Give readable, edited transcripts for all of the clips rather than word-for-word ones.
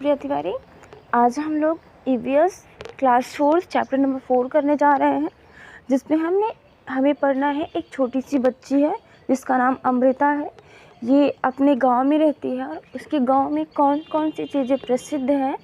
प्रिया तिवारी। आज हम लोग ईवीएस क्लास 4 चैप्टर नंबर 4 करने जा रहे हैं, जिसमें हमें पढ़ना है। एक छोटी सी बच्ची है जिसका नाम अमृता है। ये अपने गांव में रहती है और उसके गांव में कौन कौन सी चीज़ें प्रसिद्ध हैं,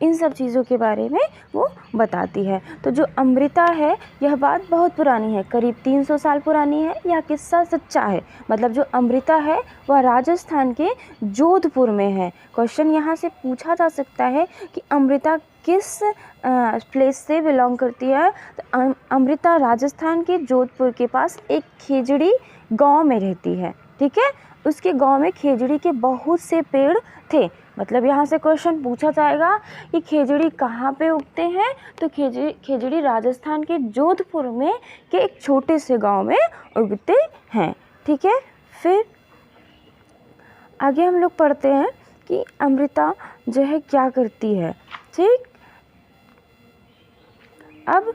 इन सब चीज़ों के बारे में वो बताती है। तो जो अमृता है, यह बात बहुत पुरानी है, करीब 300 साल पुरानी है। यह किस्सा सच्चा है। मतलब जो अमृता है वह राजस्थान के जोधपुर में है। क्वेश्चन यहाँ से पूछा जा सकता है कि अमृता किस प्लेस से बिलोंग करती है। तो अमृता राजस्थान के जोधपुर के पास एक खेजड़ी गांव में रहती है। ठीक है, उसके गांव में खेजड़ी के बहुत से पेड़ थे। मतलब यहाँ से क्वेश्चन पूछा जाएगा कि खेजड़ी कहाँ पे उगते हैं। तो खेजड़ी राजस्थान के जोधपुर में के एक छोटे से गांव में उगते हैं। ठीक है, फिर आगे हम लोग पढ़ते हैं कि अमृता जो है क्या करती है। ठीक, अब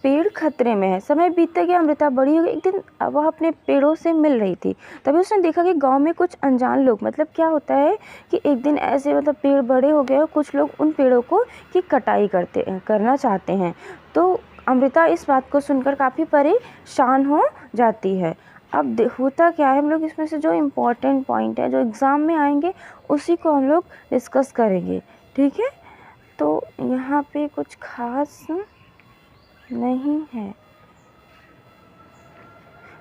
पेड़ खतरे में है। समय बीतते गया, अमृता बड़ी हो गई। एक दिन वह अपने पेड़ों से मिल रही थी, तभी उसने देखा कि गांव में कुछ अनजान लोग, मतलब क्या होता है कि एक दिन ऐसे पेड़ बड़े हो गए और कुछ लोग उन पेड़ों को की कटाई करना चाहते हैं। तो अमृता इस बात को सुनकर काफ़ी परेशान हो जाती है। अब होता क्या है, हम लोग इसमें से जो इम्पोर्टेंट पॉइंट है जो एग्ज़ाम में आएंगे उसी को हम लोग डिस्कस करेंगे। ठीक है, तो यहाँ पे कुछ खास नहीं है।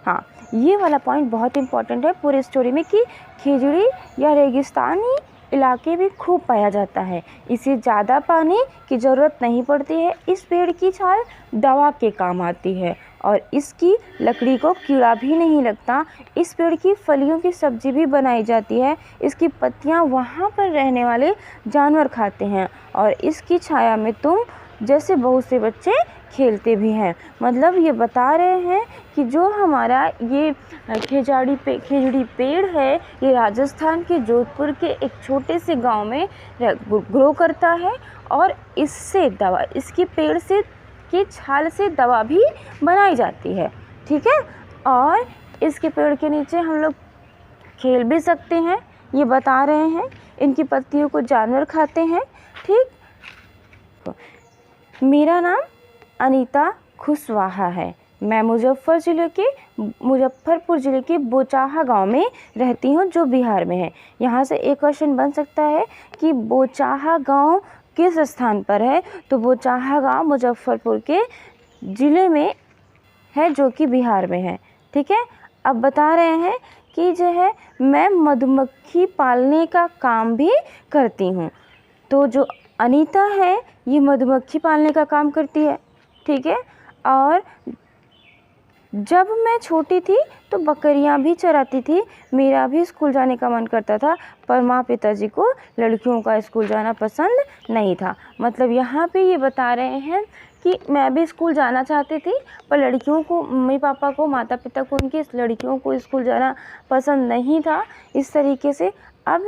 हाँ, ये वाला पॉइंट बहुत इम्पोर्टेंट है पूरे स्टोरी में कि खेजड़ी या रेगिस्तानी इलाके में खूब पाया जाता है। इसे ज़्यादा पानी की ज़रूरत नहीं पड़ती है। इस पेड़ की छाल दवा के काम आती है और इसकी लकड़ी को कीड़ा भी नहीं लगता। इस पेड़ की फलियों की सब्जी भी बनाई जाती है। इसकी पत्तियाँ वहाँ पर रहने वाले जानवर खाते हैं और इसकी छाया में तुम जैसे बहुत से बच्चे खेलते भी हैं। मतलब ये बता रहे हैं कि जो हमारा ये खेजड़ी पेड़ है, ये राजस्थान के जोधपुर के एक छोटे से गांव में ग्रो करता है और इसकी पेड़ से की छाल से दवा भी बनाई जाती है। ठीक है, और इसके पेड़ के नीचे हम लोग खेल भी सकते हैं, ये बता रहे हैं। इनकी पत्तियों को जानवर खाते हैं। ठीक, मेरा नाम अनीता खुशवाहा है। मैं मुजफ्फरपुर ज़िले के बोचाहा गांव में रहती हूं, जो बिहार में है। यहाँ से एक क्वेश्चन बन सकता है कि बोचाहा गांव किस स्थान पर है। तो बोचाहा गांव मुजफ्फरपुर के ज़िले में है, जो कि बिहार में है। ठीक है, अब बता रहे हैं कि जो है मैं मधुमक्खी पालने का काम भी करती हूँ। तो जो अनीता है ये मधुमक्खी पालने का काम करती है। ठीक है, और जब मैं छोटी थी तो बकरियां भी चराती थी। मेरा भी स्कूल जाने का मन करता था, पर माँ पिताजी को लड़कियों का स्कूल जाना पसंद नहीं था। मतलब यहाँ पे ये बता रहे हैं कि मैं भी स्कूल जाना चाहती थी, पर लड़कियों को, मम्मी पापा को, माता पिता को उनकी लड़कियों को स्कूल जाना पसंद नहीं था। इस तरीके से अब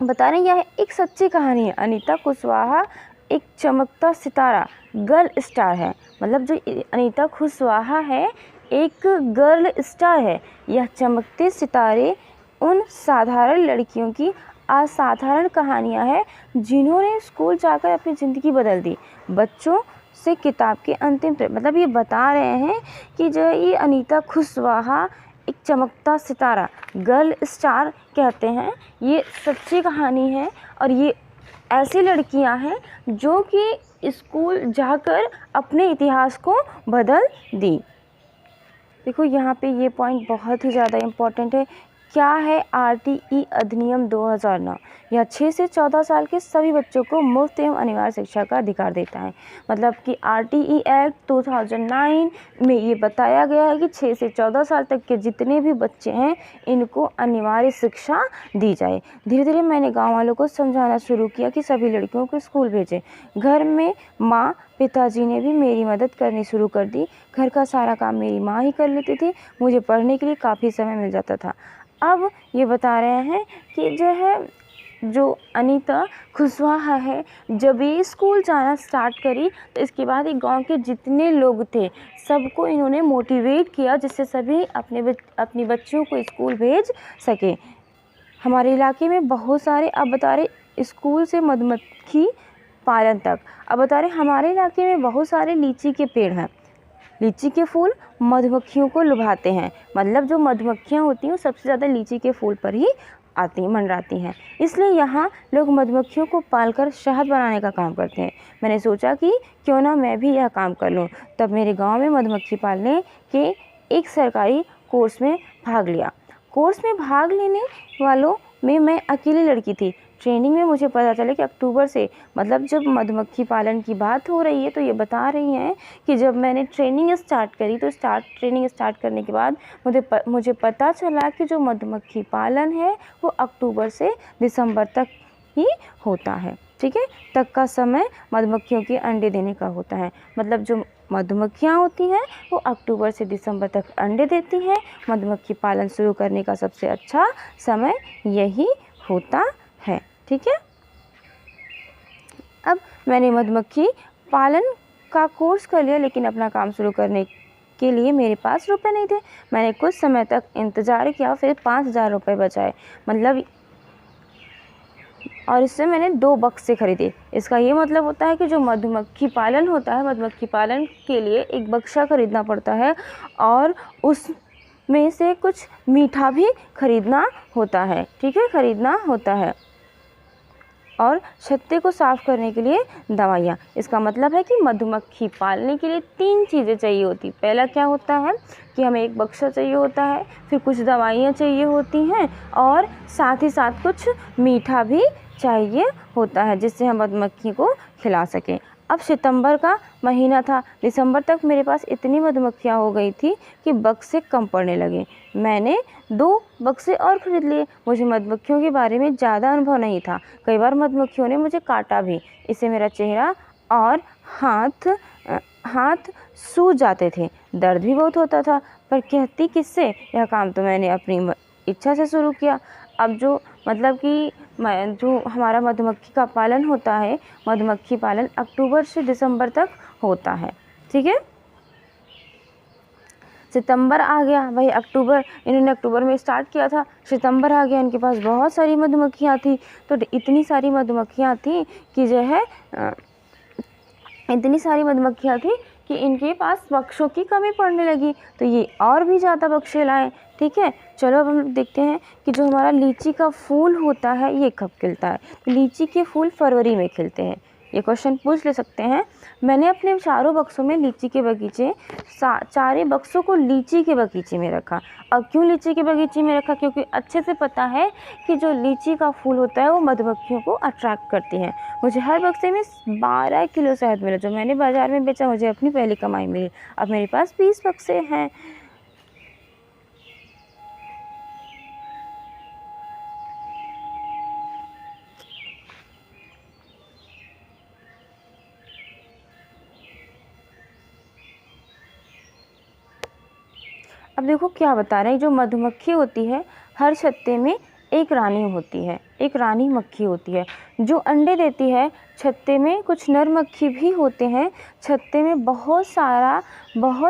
बता रहे हैं यह एक सच्ची कहानी है। अनीता खुशवाहा एक चमकता सितारा, गर्ल स्टार है। मतलब जो अनीता खुशवाहा है एक गर्ल स्टार है। यह चमकते सितारे उन साधारण लड़कियों की असाधारण कहानियाँ हैं जिन्होंने स्कूल जाकर अपनी ज़िंदगी बदल दी। बच्चों से किताब के अंतिम मतलब ये बता रहे हैं कि जो ये अनीता खुशवाहा एक चमकता सितारा, गर्ल स्टार कहते हैं, ये सच्ची कहानी है। और ये ऐसी लड़कियां हैं जो कि स्कूल जाकर अपने इतिहास को बदल दी। देखो यहाँ पे ये पॉइंट बहुत ही ज़्यादा इम्पोर्टेंट है। क्या है आरटीई अधिनियम 2009? यह 6 से 14 साल के सभी बच्चों को मुफ्त एवं अनिवार्य शिक्षा का अधिकार देता है। मतलब कि आरटीई एक्ट 2009 में ये बताया गया है कि 6 से 14 साल तक के जितने भी बच्चे हैं इनको अनिवार्य शिक्षा दी जाए। धीरे धीरे मैंने गाँव वालों को समझाना शुरू किया कि सभी लड़कियों को स्कूल भेजें। घर में माँ पिताजी ने भी मेरी मदद करनी शुरू कर दी। घर का सारा काम मेरी माँ ही कर लेती थी। मुझे पढ़ने के लिए काफ़ी समय मिल जाता था। अब ये बता रहे हैं कि जो अनीता खुशवाहा है, जब ये स्कूल जाना स्टार्ट करी तो इसके बाद एक गांव के जितने लोग थे सबको इन्होंने मोटिवेट किया, जिससे सभी अपनी बच्चियों को स्कूल भेज सके। हमारे इलाके में बहुत सारे, अब बता रहे स्कूल से मधुमक्खी पालन तक। अब बता रहे हमारे इलाके में बहुत सारे लीची के पेड़ हैं। लीची के फूल मधुमक्खियों को लुभाते हैं, मतलब जो मधुमक्खियाँ होती हैं वो सबसे ज़्यादा लीची के फूल पर ही आती मंडराती हैं। इसलिए यहाँ लोग मधुमक्खियों को पालकर शहद बनाने का काम करते हैं। मैंने सोचा कि क्यों ना मैं भी यह काम कर लूँ। तब मेरे गांव में मधुमक्खी पालने के एक सरकारी कोर्स में भाग लिया। कोर्स में भाग लेने वालों में मैं अकेली लड़की थी। ट्रेनिंग में मुझे पता चला कि अक्टूबर से, मतलब जब मधुमक्खी पालन की बात हो रही है तो ये बता रही हैं कि जब मैंने ट्रेनिंग स्टार्ट करी तो ट्रेनिंग स्टार्ट करने के बाद मुझे पता चला कि जो मधुमक्खी पालन है वो अक्टूबर से दिसंबर तक ही होता है। ठीक है, तक का समय मधुमक्खियों के अंडे देने का होता है। मतलब जो मधुमक्खियाँ होती हैं वो अक्टूबर से दिसंबर तक अंडे देती हैं। मधुमक्खी पालन शुरू करने का सबसे अच्छा समय यही होता है। ठीक है, अब मैंने मधुमक्खी पालन का कोर्स कर लिया, लेकिन अपना काम शुरू करने के लिए मेरे पास रुपए नहीं थे। मैंने कुछ समय तक इंतज़ार किया, फिर 5,000 रुपये बचाए, मतलब, और इससे मैंने 2 बक्से खरीदे। इसका ये मतलब होता है कि जो मधुमक्खी पालन होता है, मधुमक्खी पालन के लिए एक बक्सा खरीदना पड़ता है और उसमें से कुछ मीठा भी खरीदना होता है। ठीक है, खरीदना होता है। और छत्ते को साफ़ करने के लिए दवाइयाँ। इसका मतलब है कि मधुमक्खी पालने के लिए 3 चीज़ें चाहिए होती। पहला क्या होता है कि हमें एक बक्सा चाहिए होता है, फिर कुछ दवाइयाँ चाहिए होती हैं और साथ ही साथ कुछ मीठा भी चाहिए होता है जिससे हम मधुमक्खी को खिला सकें। अब सितंबर का महीना था, दिसंबर तक मेरे पास इतनी मधुमक्खियाँ हो गई थी कि बक्से कम पड़ने लगे। मैंने 2 बक्से और ख़रीद लिए। मुझे मधुमक्खियों के बारे में ज़्यादा अनुभव नहीं था। कई बार मधुमक्खियों ने मुझे काटा भी। इससे मेरा चेहरा और हाथ सूज जाते थे, दर्द भी बहुत होता था। पर कहती किससे, यह काम तो मैंने अपनी इच्छा से शुरू किया। अब जो मतलब कि जो हमारा मधुमक्खी का पालन होता है, मधुमक्खी पालन अक्टूबर से दिसंबर तक होता है। ठीक है, सितंबर आ गया, भाई अक्टूबर, इन्होंने अक्टूबर में स्टार्ट किया था, सितंबर आ गया, इनके पास बहुत सारी मधुमक्खियाँ थी। तो इतनी सारी मधुमक्खियाँ थी कि जो है इतनी सारी मधुमक्खियाँ थी कि इनके पास बक्सों की कमी पड़ने लगी, तो ये और भी ज़्यादा बक्से लाए। ठीक है, चलो अब हम देखते हैं कि जो हमारा लीची का फूल होता है ये कब खिलता है। तो लीची के फूल फरवरी में खिलते हैं। ये क्वेश्चन पूछ ले सकते हैं। मैंने अपने चारों बक्सों में लीची के बगीचे, चारे बक्सों को लीची के बगीचे में रखा। अब क्यों लीची के बगीचे में रखा, क्योंकि अच्छे से पता है कि जो लीची का फूल होता है वो मधुमक्खियों को अट्रैक्ट करती है। मुझे हर बक्से में 12 किलो शहद मिला, जो मैंने बाज़ार में बेचा, मुझे अपनी पहली कमाई मिली। अब मेरे पास 20 बक्से हैं। अब देखो क्या बता रहे हैं, जो मधुमक्खी होती है हर छत्ते में एक रानी होती है, एक रानी मक्खी होती है जो अंडे देती है। छत्ते में कुछ नर मक्खी भी होते हैं। छत्ते में बहुत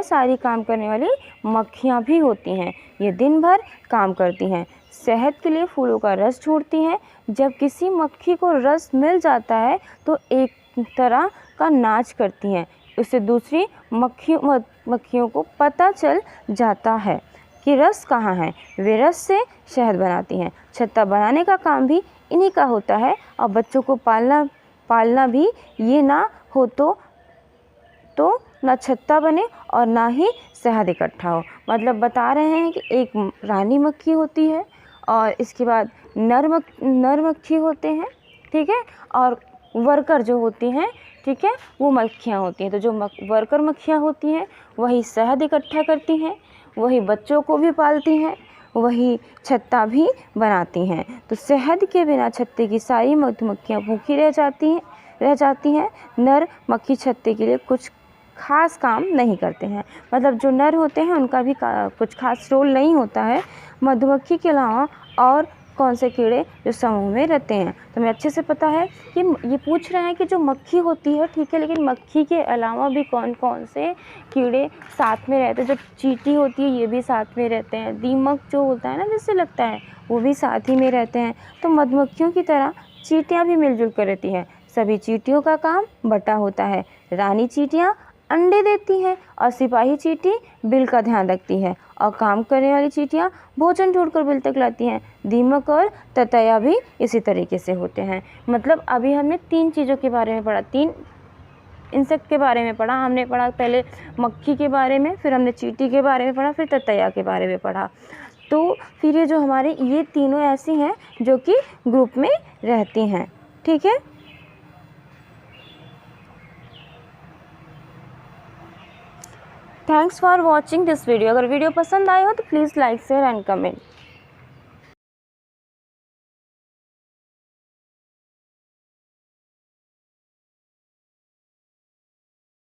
सारी काम करने वाली मक्खियाँ भी होती हैं। ये दिन भर काम करती हैं, शहद के लिए फूलों का रस छोड़ती हैं। जब किसी मक्खी को रस मिल जाता है तो एक तरह का नाच करती हैं। उससे दूसरी मक्खियों को पता चल जाता है कि रस कहाँ है। वे रस से शहद बनाती हैं। छत्ता बनाने का काम भी इन्हीं का होता है और बच्चों को पालना भी। ये ना हो तो ना छत्ता बने और ना ही शहद इकट्ठा हो। मतलब बता रहे हैं कि एक रानी मक्खी होती है और इसके बाद नर मक्खी होते हैं। ठीक है, और वर्कर जो होती हैं, ठीक है, वो मक्खियाँ होती हैं। तो जो वर्कर मक्खियाँ होती हैं वही शहद इकट्ठा करती हैं, वही बच्चों को भी पालती हैं, वही छत्ता भी बनाती हैं। तो शहद के बिना छत्ते की सारी मधुमक्खियाँ भूखी रह जाती हैं। नर मक्खी छत्ते के लिए कुछ खास काम नहीं करते हैं। मतलब जो नर होते हैं उनका भी कुछ खास रोल नहीं होता है। मधुमक्खी के अलावा और कौन से कीड़े जो समूह में रहते हैं। तो हमें अच्छे से पता है कि ये पूछ रहे हैं कि जो मक्खी होती है, ठीक है, लेकिन मक्खी के अलावा भी कौन कौन से कीड़े साथ में रहते हैं। जो चींटी होती है ये भी साथ में रहते हैं, दीमक जो होता है ना जिससे लगता है, वो भी साथ ही में रहते हैं। तो मधुमक्खियों की तरह चींटियाँ भी मिलजुल कर रहती हैं। सभी चींटियों का काम बटा होता है। रानी चींटियाँ अंडे देती हैं और सिपाही चींटी बिल का ध्यान रखती है, और काम करने वाली चींटियाँ भोजन ढूंढकर बिल तक लाती हैं। दीमक और ततैया भी इसी तरीके से होते हैं। मतलब अभी हमने 3 चीज़ों के बारे में पढ़ा, 3 इंसेक्ट के बारे में पढ़ा। हमने पढ़ा पहले मक्खी के बारे में, फिर हमने चींटी के बारे में पढ़ा, फिर ततैया के बारे में पढ़ा। तो फिर ये जो हमारे ये तीनों ऐसी हैं जो कि ग्रुप में रहती हैं, ठीक है। Thanks for watching this video. अगर वीडियो पसंद आए हो तो please like share and comment.